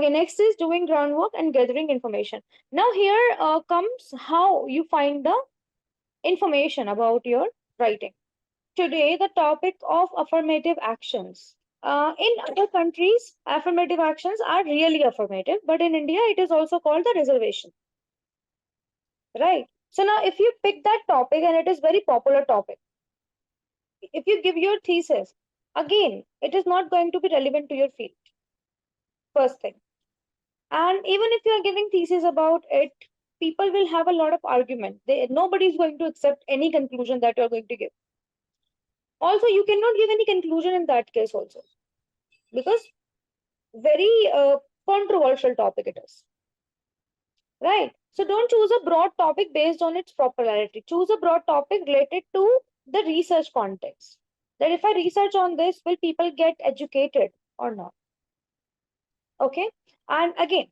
Okay, next is doing groundwork and gathering information. Now here comes how you find the information about your writing. Today, the topic of affirmative actions. In other countries, affirmative actions are really affirmative, but in India, it is also called the reservation, right? So now, if you pick that topic and it is very popular topic, if you give your thesis, again, it is not going to be relevant to your field. First thing, and even if you are giving thesis about it, people will have a lot of argument. Nobody is going to accept any conclusion that you are going to give. Also, you cannot give any conclusion in that case also because very controversial topic it is, right? So don't choose a broad topic based on its popularity. Choose a broad topic related to the research context. That if I research on this, will people get educated or not? Okay. And again,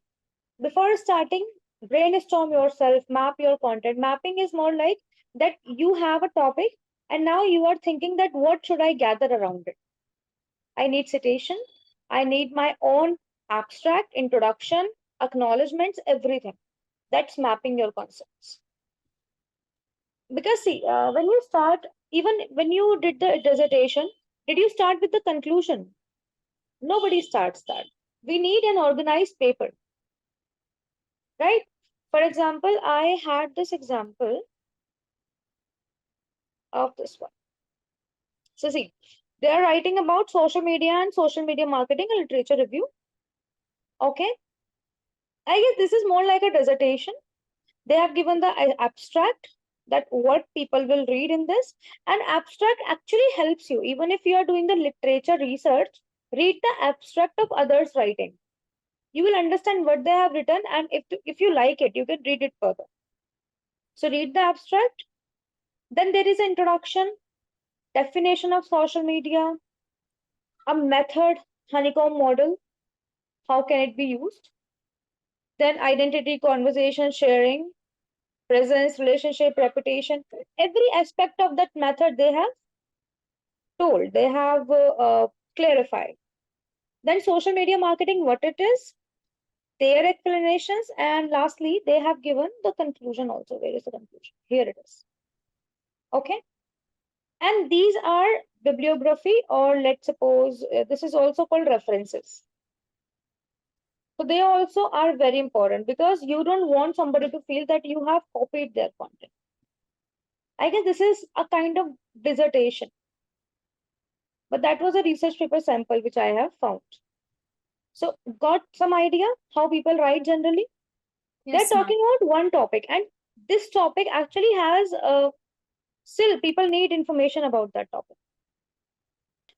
before starting, brainstorm yourself, map your content. Mapping is more like that you have a topic and now you are thinking that what should I gather around it? I need citation, I need my own abstract, introduction, acknowledgements, everything. That's mapping your concepts. Because see, when you start, even when you did the dissertation, did you start with the conclusion? Nobody starts that. We need an organized paper, right? For example, I had this example of this one. So see, they are writing about social media and social media marketing and literature review. Okay. I guess this is more like a dissertation. They have given the abstract that what people will read in this, and abstract actually helps you even if you are doing the literature research. Read the abstract of others writing, you will understand what they have written, and if you like it you can read it further. So read the abstract, then there is an introduction, definition of social media, a method, honeycomb model, how can it be used, then identity, conversation, sharing, presence, relationship, reputation, every aspect of that method they have told, they have clarified. Then social media marketing, what it is, their explanations, and lastly, they have given the conclusion also. Where is the conclusion? Here it is. Okay. And these are bibliography, or let's suppose this is also called references. So they also are very important because you don't want somebody to feel that you have copied their content. I guess this is a kind of dissertation, but that was a research paper sample which I have found. So got some idea how people write generally? They're Yes, ma'am. talking about one topic, and this topic actually has still people need information about that topic.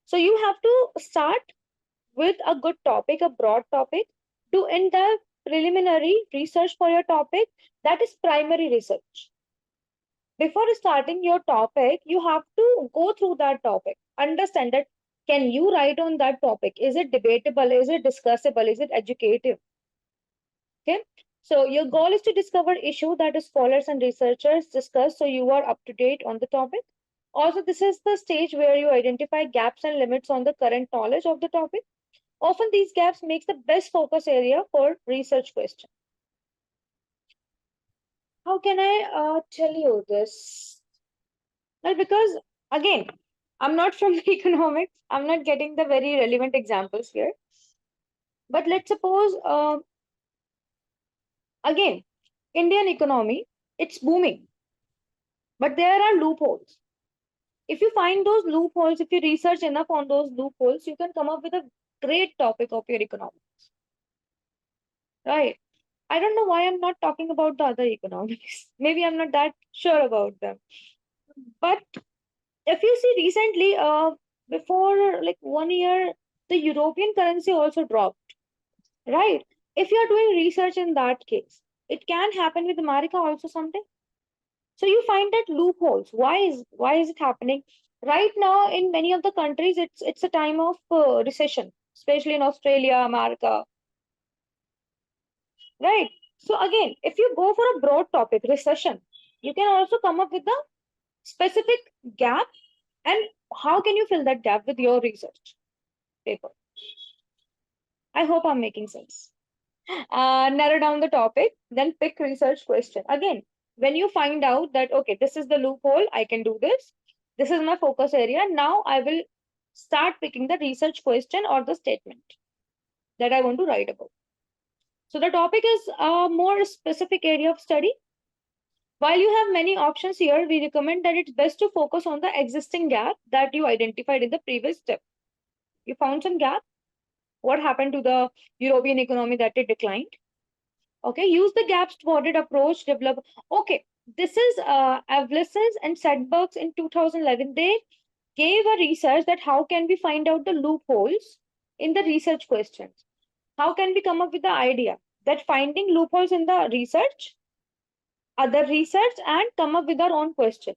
So you have to start with a good topic, a broad topic, do in the preliminary research for your topic, that is primary research. Before starting your topic, you have to go through that topic, understand that can you write on that topic? Is it debatable? Is it discussable? Is it educative? Okay. So your goal is to discover issue that is scholars and researchers discuss so you are up to date on the topic. Also, this is the stage where you identify gaps and limits on the current knowledge of the topic. Often these gaps makes the best focus area for research question. How can I tell you this? Well, because again, I'm not from the economics. I'm not getting the very relevant examples here. But let's suppose, again, Indian economy, it's booming, but there are loopholes. If you find those loopholes, if you research enough on those loopholes, you can come up with a great topic of your economics, right? I don't know why I'm not talking about the other economics. Maybe I'm not that sure about them. But if you see recently, before like 1 year, the European currency also dropped, right? If you are doing research in that case, it can happen with America also someday. So you find that loopholes. Why is it happening? Right now, in many of the countries, it's a time of recession, especially in Australia, America, right? So again, if you go for a broad topic, recession, you can also come up with a specific gap, and how can you fill that gap with your research paper? I hope I'm making sense. Narrow down the topic, then pick research question. Again, when you find out that, okay, this is the loophole, I can do this. This is my focus area. Now I will start picking the research question or the statement that I want to write about. So the topic is a more specific area of study. While you have many options here, we recommend that it's best to focus on the existing gap that you identified in the previous step. You found some gap. What happened to the European economy that it declined? Okay, use the gap spotted approach. Develop. Okay, this is Avleses and Sedbergs in 2011. They gave a research that how can we find out the loopholes in the research questions? How can we come up with the idea that finding loopholes in the research, other research, and come up with our own question?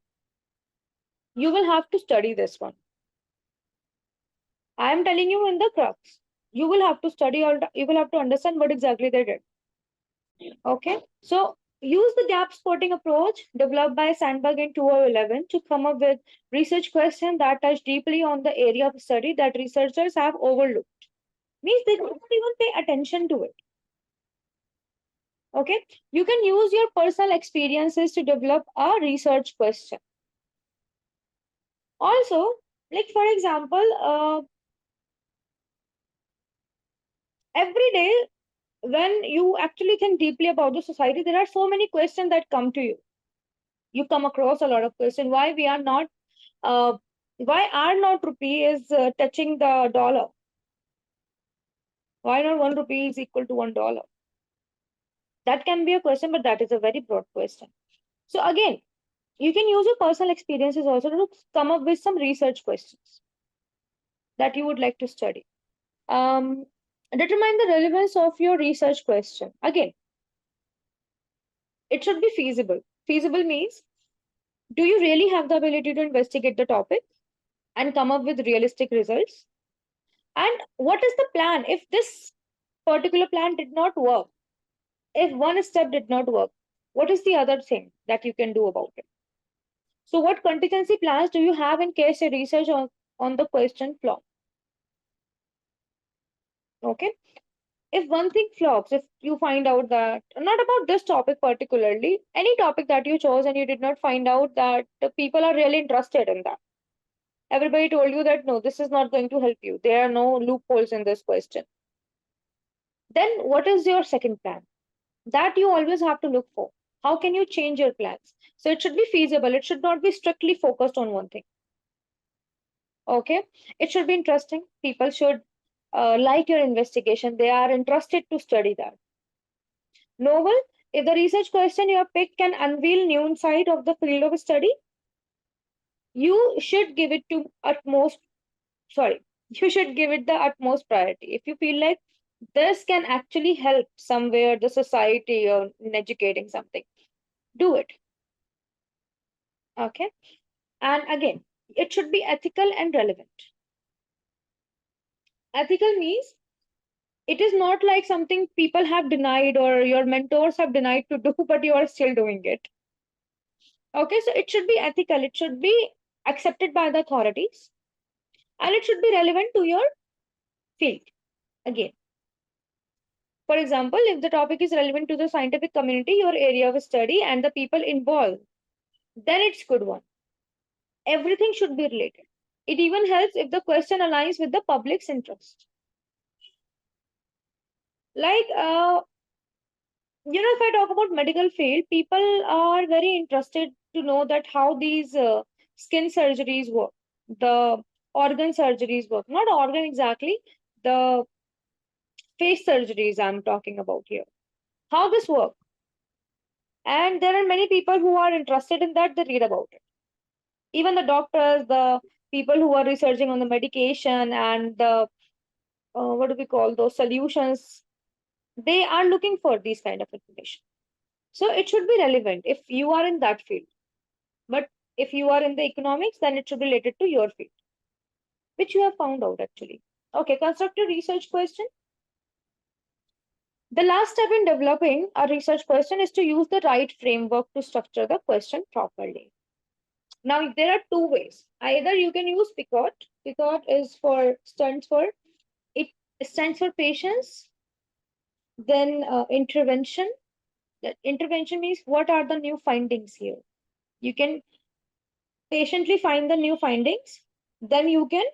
You will have to study this one. I am telling you in the crux. You will have to study or you will have to understand what exactly they did. Okay, so use the gap spotting approach developed by Sandberg in 2011 to come up with research questions that touch deeply on the area of study that researchers have overlooked. Means they don't even pay attention to it. Okay, you can use your personal experiences to develop a research question. Also, like for example, every day when you actually think deeply about the society, there are so many questions that come to you. You come across a lot of questions. Why we are not, why are not rupee is touching the dollar? Why not 1 rupee is equal to $1? That can be a question, but that is a very broad question. So again, you can use your personal experiences also to come up with some research questions that you would like to study. Determine the relevance of your research question. Again, it should be feasible. Feasible means, do you really have the ability to investigate the topic and come up with realistic results? And what is the plan if this particular plan did not work? If one step did not work, what is the other thing that you can do about it? So, what contingency plans do you have in case your research on the question flop? Okay. If one thing flops, if you find out that, not about this topic particularly, any topic that you chose and you did not find out that the people are really interested in that, everybody told you that no, this is not going to help you, there are no loopholes in this question, then what is your second plan? That you always have to look for. How can you change your plans? So it should be feasible, it should not be strictly focused on one thing. Okay, it should be interesting. People should like your investigation, they are interested to study that. Novel, if the research question you have picked can unveil new insight of the field of study, you should give it to utmost, sorry, you should give it the utmost priority. If you feel like this can actually help somewhere the society or in educating something, do it. Okay. And again, it should be ethical and relevant. Ethical means it is not like something people have denied or your mentors have denied to do, but you are still doing it. Okay, so it should be ethical, it should be accepted by the authorities, and it should be relevant to your field. Again, for example, if the topic is relevant to the scientific community, your area of study, and the people involved, then it's good one. Everything should be related. It even helps if the question aligns with the public's interest. Like, if I talk about medical field, people are very interested to know that how these skin surgeries work, the organ surgeries work. Not organ exactly, the face surgeries I'm talking about here. How this work. And there are many people who are interested in that, they read about it. Even the doctors, the people who are researching on the medication and the, what do we call those solutions, they are looking for these kind of information. So it should be relevant if you are in that field. But if you are in the economics, then it should be related to your field, which you have found out actually. Okay, construct a research question. The last step in developing a research question is to use the right framework to structure the question properly. Now, there are two ways. Either you can use PICOT. PICOT stands for patience, Then intervention. Intervention means what are the new findings here. You can patiently find the new findings. Then you can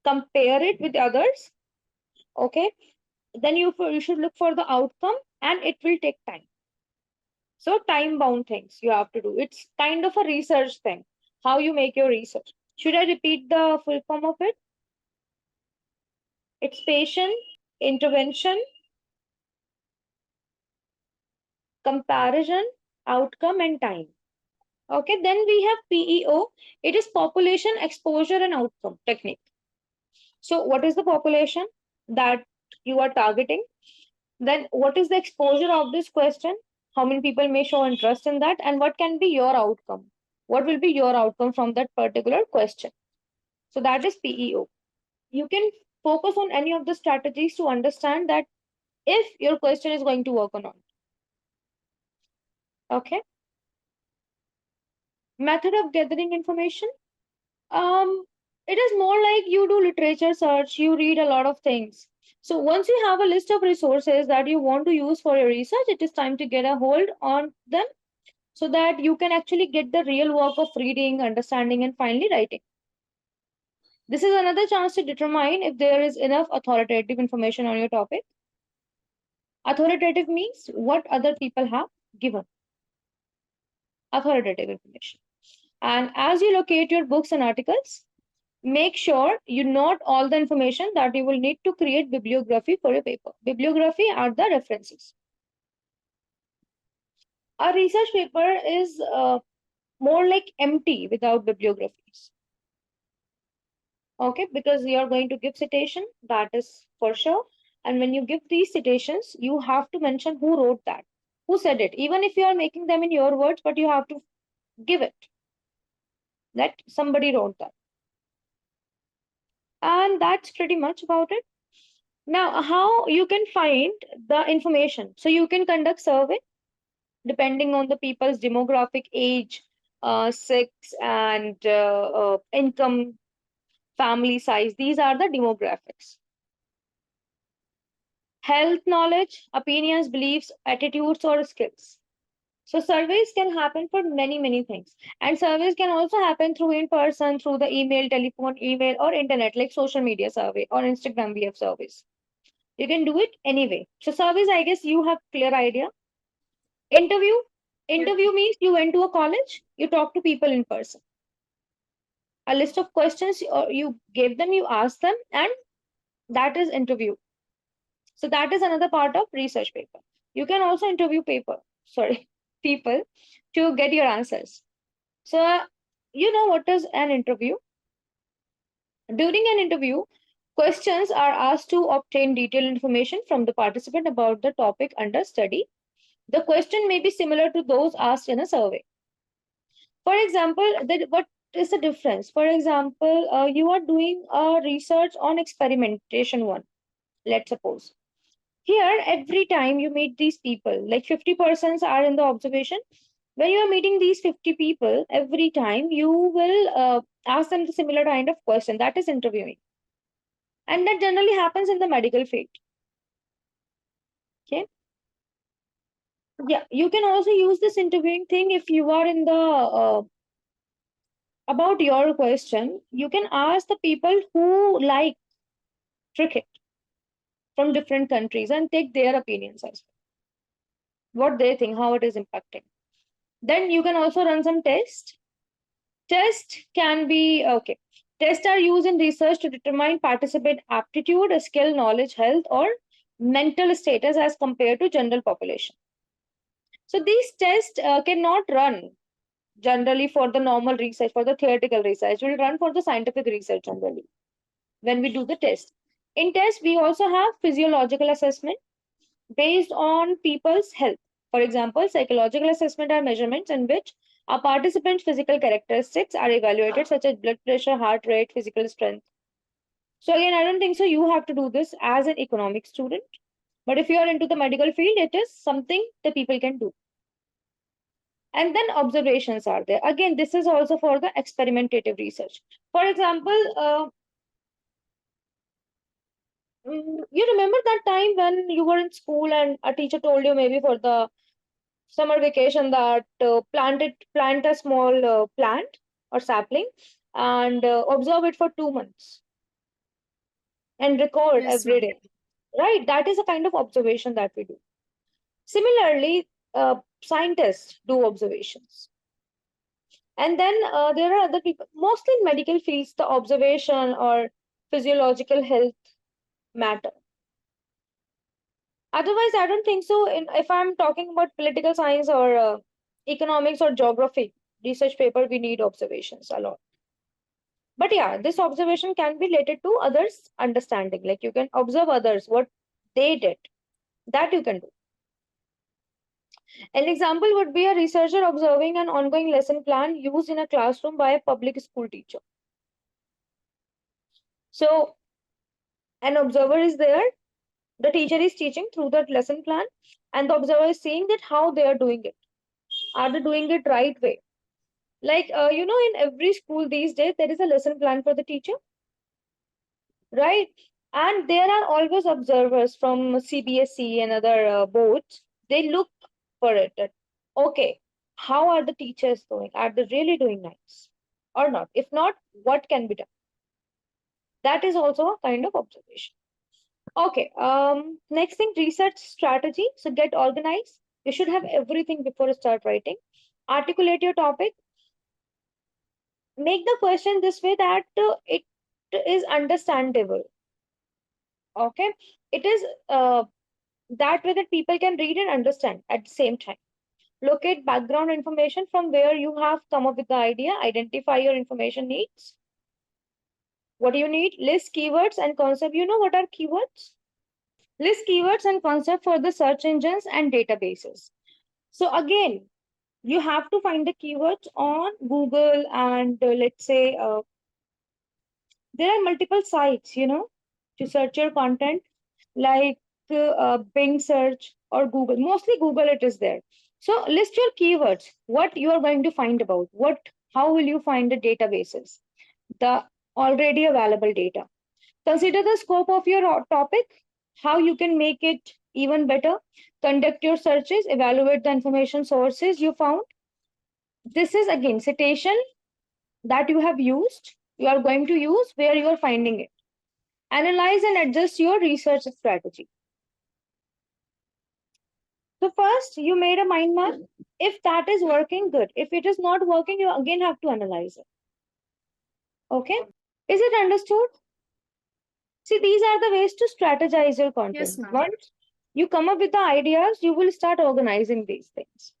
compare it with others. Okay. Then you should look for the outcome, and it will take time. So time bound things you have to do. It's kind of a research thing. How you make your research. Should I repeat the full form of it? It's patient, intervention, comparison, outcome, and time. Okay, then we have PEO. It is population, exposure, and outcome technique. So, what is the population that you are targeting? Then, what is the exposure of this question? How many people may show interest in that? And what can be your outcome? What will be your outcome from that particular question? So, that is PEO. You can focus on any of the strategies to understand that if your question is going to work or not. Okay. Method of gathering information. Um, it is more like you do literature search, you read a lot of things. So once you have a list of resources that you want to use for your research, it is time to get a hold on them so that you can actually get the real work of reading, understanding, and finally writing. This is another chance to determine if there is enough authoritative information on your topic. Authoritative means what other people have given. Authoritative information. And as you locate your books and articles, make sure you note all the information that you will need to create bibliography for your paper. Bibliography are the references. A research paper is more like empty without bibliographies. Okay, because you are going to give citation, that is for sure. And when you give these citations, you have to mention who wrote that, who said it. Even if you are making them in your words, but you have to give it that somebody wrote that. And that's pretty much about it. Now, how you can find the information? So you can conduct survey depending on the people's demographic, age, sex, and income, family size. These are the demographics. Health knowledge, opinions, beliefs, attitudes, or skills. So surveys can happen for many, many things. And surveys can also happen through in person, through the email, telephone, email, or internet, like social media survey or Instagram, we have surveys. You can do it anyway. So surveys, I guess you have clear idea. Interview. Interview means you went to a college, you talk to people in person. A list of questions you gave them, you asked them, and that is interview. So that is another part of research paper. You can also interview people to get your answers. So you know what is an interview? During an interview, questions are asked to obtain detailed information from the participant about the topic under study. The question may be similar to those asked in a survey. For example, what is the difference? For example, you are doing a research on experimentation one, let's suppose. Here, every time you meet these people, like 50% are in the observation. When you are meeting these 50 people, every time you will ask them the similar kind of question. That is interviewing. And that generally happens in the medical field. Okay. Yeah, you can also use this interviewing thing if you are in the about your question. You can ask the people who like cricket from different countries and take their opinions as well, what they think, how it is impacting. Then you can also run some tests. Test can be okay. Tests are used in research to determine participant aptitude, skill, knowledge, health, or mental status as compared to general population. So these tests cannot run generally for the normal research, for the theoretical research. Will run for the scientific research generally when we do the test. In test, we also have physiological assessment based on people's health. For example, psychological assessment are measurements in which a participant's physical characteristics are evaluated, such as blood pressure, heart rate, physical strength. So again, I don't think so you have to do this as an economic student. But if you are into the medical field, it is something that people can do. And then observations are there. Again, this is also for the experimentative research. For example, You remember that time when you were in school and a teacher told you maybe for the summer vacation that plant a small plant or sapling and observe it for 2 months and record Yes, every ma'am. day, right? That is a kind of observation that we do. Similarly, scientists do observations. And then there are other people, mostly in medical fields, the observation or physiological health matter. Otherwise, I don't think so. If I'm talking about political science or economics or geography research paper, we need observations a lot. But yeah, this observation can be related to others' understanding. Like you can observe others, what they did. That you can do. An example would be a researcher observing an ongoing lesson plan used in a classroom by a public school teacher. So, an observer is there, the teacher is teaching through that lesson plan, and the observer is seeing that how they are doing it. Are they doing it right way? Like, in every school these days, there is a lesson plan for the teacher, right? And there are always observers from CBSE and other boards. They look for it. That, okay, how are the teachers doing? Are they really doing nice or not? If not, what can be done? That is also a kind of observation. Okay. Next thing, research strategy. So get organized. You should have everything before you start writing. Articulate your topic. Make the question this way that it is understandable. Okay. It is that way that people can read and understand at the same time. Locate background information from where you have come up with the idea. Identify your information needs. What do you need? List keywords and concept. You know what are keywords? List keywords and concept for the search engines and databases. So again, you have to find the keywords on Google and let's say there are multiple sites, to search your content like Bing search or Google. Mostly Google it is there. So list your keywords, what you are going to find about, how will you find the databases, the already available data. Consider the scope of your topic, how you can make it even better. Conduct your searches, evaluate the information sources you found. This is again citation that you have used, you are going to use, where you are finding it. Analyze and adjust your research strategy. So first, you made a mind map. If that is working, good. If it is not working, you again have to analyze it. Okay? Is it understood? See, these are the ways to strategize your Yes, content. ma'am. Once you come up with the ideas, you will start organizing these things.